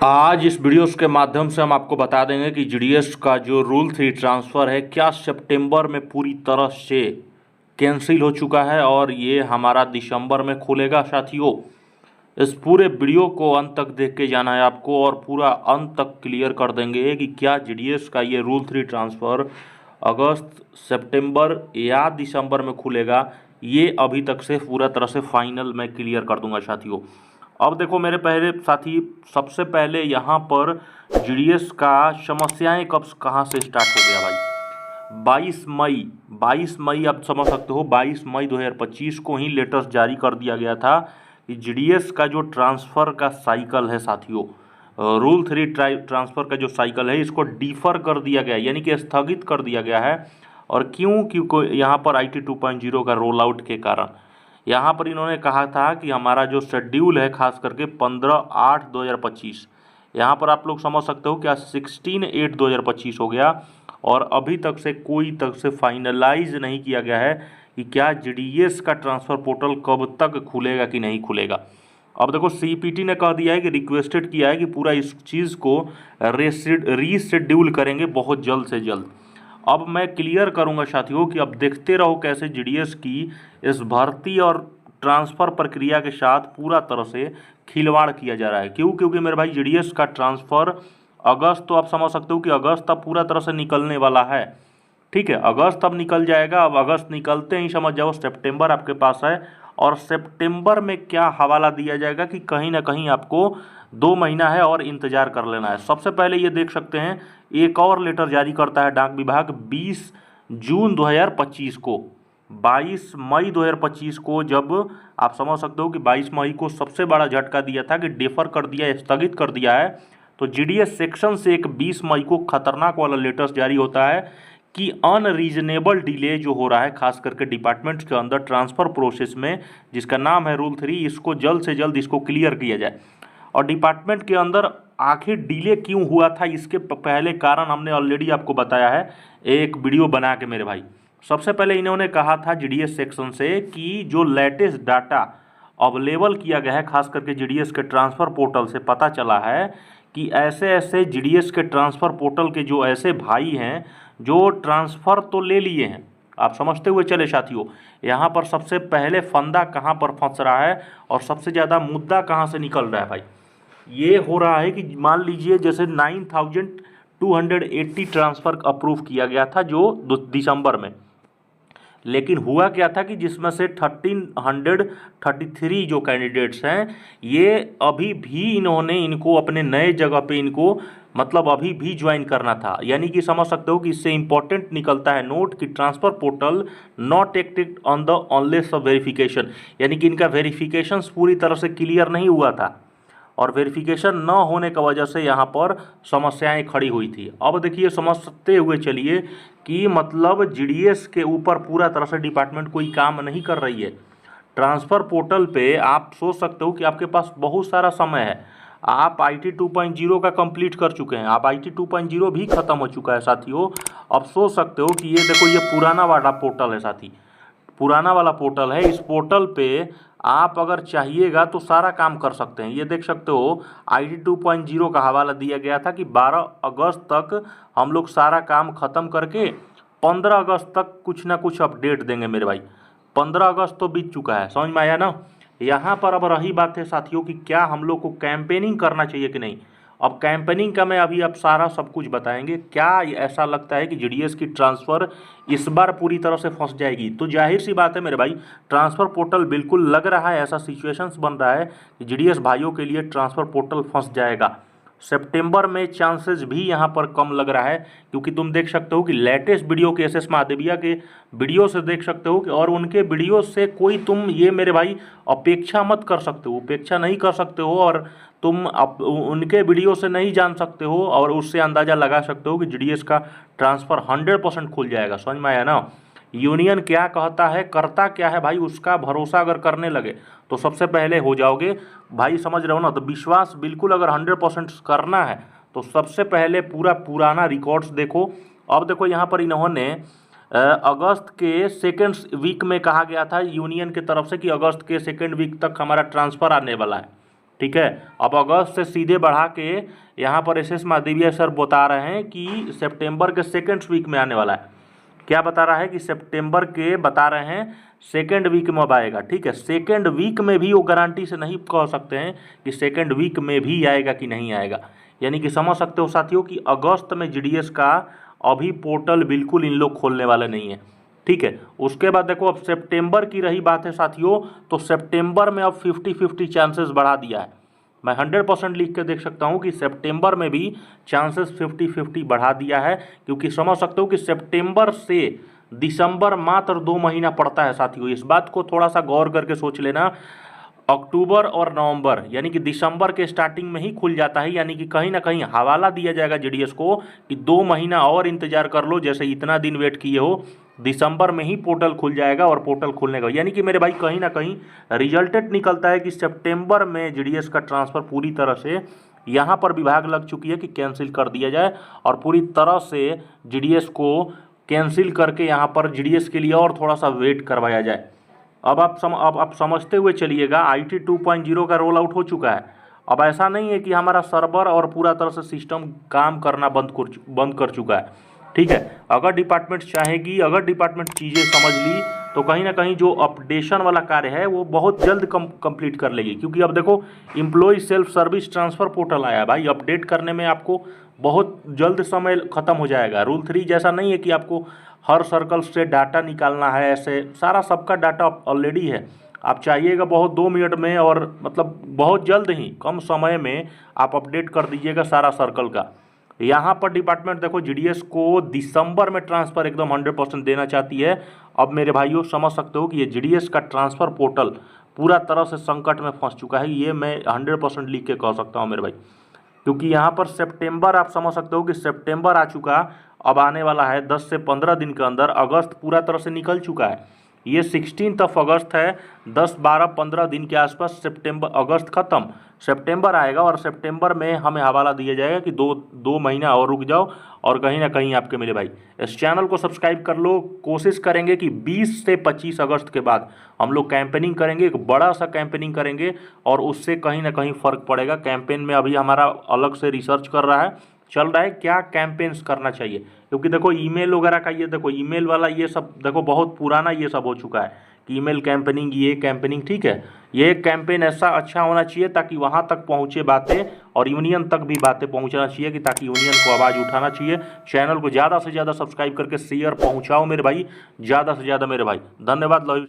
आज इस वीडियोस के माध्यम से हम आपको बता देंगे कि जीडीएस का जो रूल 3 ट्रांसफ़र है क्या सितंबर में पूरी तरह से कैंसिल हो चुका है और ये हमारा दिसंबर में खुलेगा। साथियों, इस पूरे वीडियो को अंत तक देख के जाना है आपको और पूरा अंत तक क्लियर कर देंगे कि क्या जीडीएस का ये रूल 3 ट्रांसफ़र अगस्त, सितंबर या दिसंबर में खुलेगा। ये अभी तक से पूरा तरह से फाइनल मैं क्लियर कर दूंगा साथियों। अब देखो मेरे पहले साथी, सबसे पहले यहाँ पर जीडीएस का समस्याएं कहाँ से स्टार्ट हो गया भाई। 22 मई आप समझ सकते हो, 22 मई 2025 को ही लेटेस्ट जारी कर दिया गया था कि जीडीएस का जो ट्रांसफ़र का साइकिल है साथियों, रूल 3 ट्रांसफ़र का जो साइकिल है इसको डिफ़र कर दिया गया, यानी कि स्थगित कर दिया गया है। और क्योंकि यहाँ पर IT 2.0 का रोल आउट के कारण यहाँ पर इन्होंने कहा था कि हमारा जो शेड्यूल है खास करके 15/8/2025, यहाँ पर आप लोग समझ सकते हो क्या 16/8/2025 हो गया और अभी तक से फाइनलाइज नहीं किया गया है कि क्या जीडीएस का ट्रांसफ़र पोर्टल कब तक खुलेगा कि नहीं खुलेगा। अब देखो सीपीटी ने कह दिया है कि रिक्वेस्टेड किया है कि पूरा इस चीज़ को रीशेड्यूल करेंगे बहुत जल्द से जल्द। अब मैं क्लियर करूंगा साथियों कि अब देखते रहो कैसे जीडीएस की इस भर्ती और ट्रांसफ़र प्रक्रिया के साथ पूरा तरह से खिलवाड़ किया जा रहा है। क्योंकि मेरे भाई जीडीएस का ट्रांसफ़र अगस्त, तो आप समझ सकते हो कि अगस्त अब पूरा तरह से निकलने वाला है। ठीक है, अगस्त अब निकल जाएगा। अब अगस्त निकलते ही समझ जाओ सितंबर आपके पास है और सितंबर में क्या हवाला दिया जाएगा कि कहीं ना कहीं आपको 2 महीना है और इंतज़ार कर लेना है। सबसे पहले ये देख सकते हैं, एक और लेटर जारी करता है डाक विभाग 20 जून 2025 को। 22 मई 2025 को, जब आप समझ सकते हो कि 22 मई को सबसे बड़ा झटका दिया था कि डेफर कर दिया, स्थगित कर दिया है। तो जीडीएस सेक्शन से एक 20 मई को खतरनाक वाला लेटर जारी होता है कि अनरीजनेबल डिले जो हो रहा है खास करके डिपार्टमेंट्स के अंदर ट्रांसफ़र प्रोसेस में, जिसका नाम है रूल 3, इसको जल्द से जल्द इसको क्लियर किया जाए। और डिपार्टमेंट के अंदर आखिर डिले क्यों हुआ था इसके पहले कारण हमने ऑलरेडी आपको बताया है एक वीडियो बना के मेरे भाई। सबसे पहले इन्होंने कहा था जीडीएस सेक्शन से कि जो लेटेस्ट डाटा अवेलेबल किया गया है खास करके जीडीएस के ट्रांसफ़र पोर्टल से पता चला है कि ऐसे ऐसे जीडीएस के ट्रांसफ़र पोर्टल के जो ऐसे भाई हैं जो ट्रांसफ़र तो ले लिए हैं। आप समझते हुए चले साथियों, यहाँ पर सबसे पहले फंदा कहाँ पर फंस रहा है और सबसे ज़्यादा मुद्दा कहाँ से निकल रहा है भाई। ये हो रहा है कि मान लीजिए जैसे 9280 ट्रांसफ़र अप्रूव किया गया था जो दिसंबर में, लेकिन हुआ क्या था कि जिसमें से 1333 जो कैंडिडेट्स हैं ये अभी भी इनको अपने नए जगह पे मतलब अभी भी ज्वाइन करना था। यानी कि समझ सकते हो कि इससे इंपॉर्टेंट निकलता है नोट कि transfer portal not active on the Wanless of verification, यानी कि इनका वेरिफिकेशन पूरी तरह से क्लियर नहीं हुआ था और वेरिफिकेशन न होने की वजह से यहाँ पर समस्याएं खड़ी हुई थी। अब देखिए, समझते हुए चलिए कि मतलब जीडीएस के ऊपर पूरा तरह से डिपार्टमेंट कोई काम नहीं कर रही है। ट्रांसफ़र पोर्टल पे आप सोच सकते हो कि आपके पास बहुत सारा समय है, आप IT 2.0 का कंप्लीट कर चुके हैं, अब IT 2.0 भी ख़त्म हो चुका है साथियों। अब सोच सकते हो कि ये देखो, ये पुराना वाला पोर्टल है साथी, पुराना वाला पोर्टल है। इस पोर्टल पे आप अगर चाहिएगा तो सारा काम कर सकते हैं। ये देख सकते हो IT 2.0 का हवाला दिया गया था कि 12 अगस्त तक हम लोग सारा काम ख़त्म करके 15 अगस्त तक कुछ ना कुछ अपडेट देंगे मेरे भाई। 15 अगस्त तो बीत चुका है, समझ में आया ना। यहाँ पर अब रही बात है साथियों कि क्या हम लोग को कैंपेनिंग करना चाहिए कि नहीं। अब कैंपेनिंग का मैं अभी आप सारा सब कुछ बताएंगे। क्या ऐसा लगता है कि जीडीएस की ट्रांसफ़र इस बार पूरी तरह से फंस जाएगी? तो जाहिर सी बात है मेरे भाई, ट्रांसफ़र पोर्टल बिल्कुल लग रहा है, ऐसा सिचुएशंस बन रहा है कि जीडीएस भाइयों के लिए ट्रांसफ़र पोर्टल फंस जाएगा। सितंबर में चांसेस भी यहाँ पर कम लग रहा है, क्योंकि तुम देख सकते हो कि लेटेस्ट वीडियो के SS महादेविया के वीडियो से देख सकते हो कि और उनके वीडियो से कोई तुम ये मेरे भाई अपेक्षा मत कर सकते हो, उपेक्षा नहीं कर सकते हो और तुम उनके वीडियो से नहीं जान सकते हो और उससे अंदाज़ा लगा सकते हो कि जीडीएस का ट्रांसफ़र 100% खुल जाएगा। समझ में आया ना। यूनियन क्या कहता है, करता क्या है भाई, उसका भरोसा अगर करने लगे तो सबसे पहले हो जाओगे भाई, समझ रहे हो ना। तो विश्वास बिल्कुल अगर 100% करना है तो सबसे पहले पुराना रिकॉर्ड्स देखो। अब देखो यहाँ पर इन्होंने अगस्त के सेकेंड वीक में कहा गया था यूनियन की तरफ से कि अगस्त के सेकेंड वीक तक हमारा ट्रांसफ़र आने वाला है। ठीक है। अब अगस्त से सीधे बढ़ा के यहाँ पर एस एस महादेविया सर बता रहे हैं कि सितंबर के सेकेंड वीक में आने वाला है। क्या बता रहा है कि सितंबर के बता रहे हैं सेकेंड वीक में अब आएगा। ठीक है, सेकेंड वीक में भी वो गारंटी से नहीं कह सकते हैं कि सेकेंड वीक में भी आएगा कि नहीं आएगा। यानी कि समझ सकते हो साथियों कि अगस्त में जीडीएस का अभी पोर्टल बिल्कुल इन लोग खोलने वाले नहीं है। ठीक है, उसके बाद देखो अब सितंबर की रही बात है साथियों, तो सितंबर में अब 50-50 चांसेस बढ़ा दिया है। मैं 100% लिख के देख सकता हूं कि सितंबर में भी चांसेस 50-50 बढ़ा दिया है, क्योंकि समझ सकते हो कि सितंबर से दिसंबर मात्र 2 महीना पड़ता है साथियों। इस बात को थोड़ा सा गौर करके सोच लेना। अक्टूबर और नवंबर यानी कि दिसंबर के स्टार्टिंग में ही खुल जाता है, यानी कि कहीं ना कहीं हवाला दिया जाएगा जीडीएस को कि 2 महीना और इंतजार कर लो, जैसे इतना दिन वेट किए हो, दिसंबर में ही पोर्टल खुल जाएगा। और पोर्टल खुलने का यानी कि मेरे भाई कहीं ना कहीं रिजल्टेड निकलता है कि सितंबर में जीडीएस का ट्रांसफ़र पूरी तरह से यहाँ पर विभाग लग चुकी है कि कैंसिल कर दिया जाए, और पूरी तरह से जीडीएस को कैंसिल करके यहाँ पर जीडीएस के लिए और थोड़ा सा वेट करवाया जाए। अब आप समझते हुए चलिएगा, आईटी 2.0 का रोल आउट हो चुका है। अब ऐसा नहीं है कि हमारा सर्वर और पूरा तरह से सिस्टम काम करना बंद कर चुका है। ठीक है, अगर डिपार्टमेंट चाहेगी, अगर डिपार्टमेंट चीज़ें समझ ली, तो कहीं ना कहीं जो अपडेशन वाला कार्य है वो बहुत जल्द कंप्लीट कर लेगी। क्योंकि अब देखो employee self service transfer portal आया भाई, अपडेट करने में आपको बहुत जल्द समय ख़त्म हो जाएगा। रूल 3 जैसा नहीं है कि आपको हर सर्कल से डाटा निकालना है, ऐसे सारा सबका डाटा ऑलरेडी है। आप चाहिएगा बहुत 2 मिनट में, और मतलब बहुत जल्द ही कम समय में आप अपडेट कर दीजिएगा सारा सर्कल का। यहाँ पर डिपार्टमेंट देखो जीडीएस को दिसंबर में ट्रांसफ़र एकदम 100% देना चाहती है। अब मेरे भाइयों समझ सकते हो कि ये जीडीएस का ट्रांसफ़र पोर्टल पूरा तरह से संकट में फंस चुका है। ये मैं 100% लिख के कह सकता हूँ मेरे भाई, क्योंकि यहाँ पर सितंबर आप समझ सकते हो कि सितंबर आ चुका, अब आने वाला है 10 से 15 दिन के अंदर अगस्त पूरा तरह से निकल चुका है। ये 16 अगस्त है, 10, 12, 15 दिन के आसपास अगस्त खत्म, सितंबर आएगा, और सितंबर में हमें हवाला दिया जाएगा कि दो महीना और रुक जाओ। और कहीं ना कहीं आपके मेरे भाई इस चैनल को सब्सक्राइब कर लो। कोशिश करेंगे कि 20 से 25 अगस्त के बाद हम लोग कैंपेनिंग करेंगे, एक बड़ा सा कैंपेनिंग करेंगे, और उससे कहीं ना कहीं फ़र्क पड़ेगा। कैंपेन में अभी हमारा अलग से रिसर्च चल रहा है क्या कैंपेन्स करना चाहिए, क्योंकि देखो ईमेल वगैरह का, ये देखो ईमेल वाला ये सब देखो बहुत पुराना ये सब हो चुका है कि ईमेल कैंपेनिंग, ये कैंपेनिंग। ठीक है, ये कैंपेन ऐसा अच्छा होना चाहिए ताकि वहाँ तक पहुँचे बातें, और यूनियन तक भी बातें पहुँचना चाहिए, कि ताकि यूनियन को आवाज़ उठाना चाहिए। चैनल को ज़्यादा से ज़्यादा सब्सक्राइब करके शेयर पहुँचाओ मेरे भाई, ज़्यादा से ज़्यादा मेरे भाई। धन्यवाद।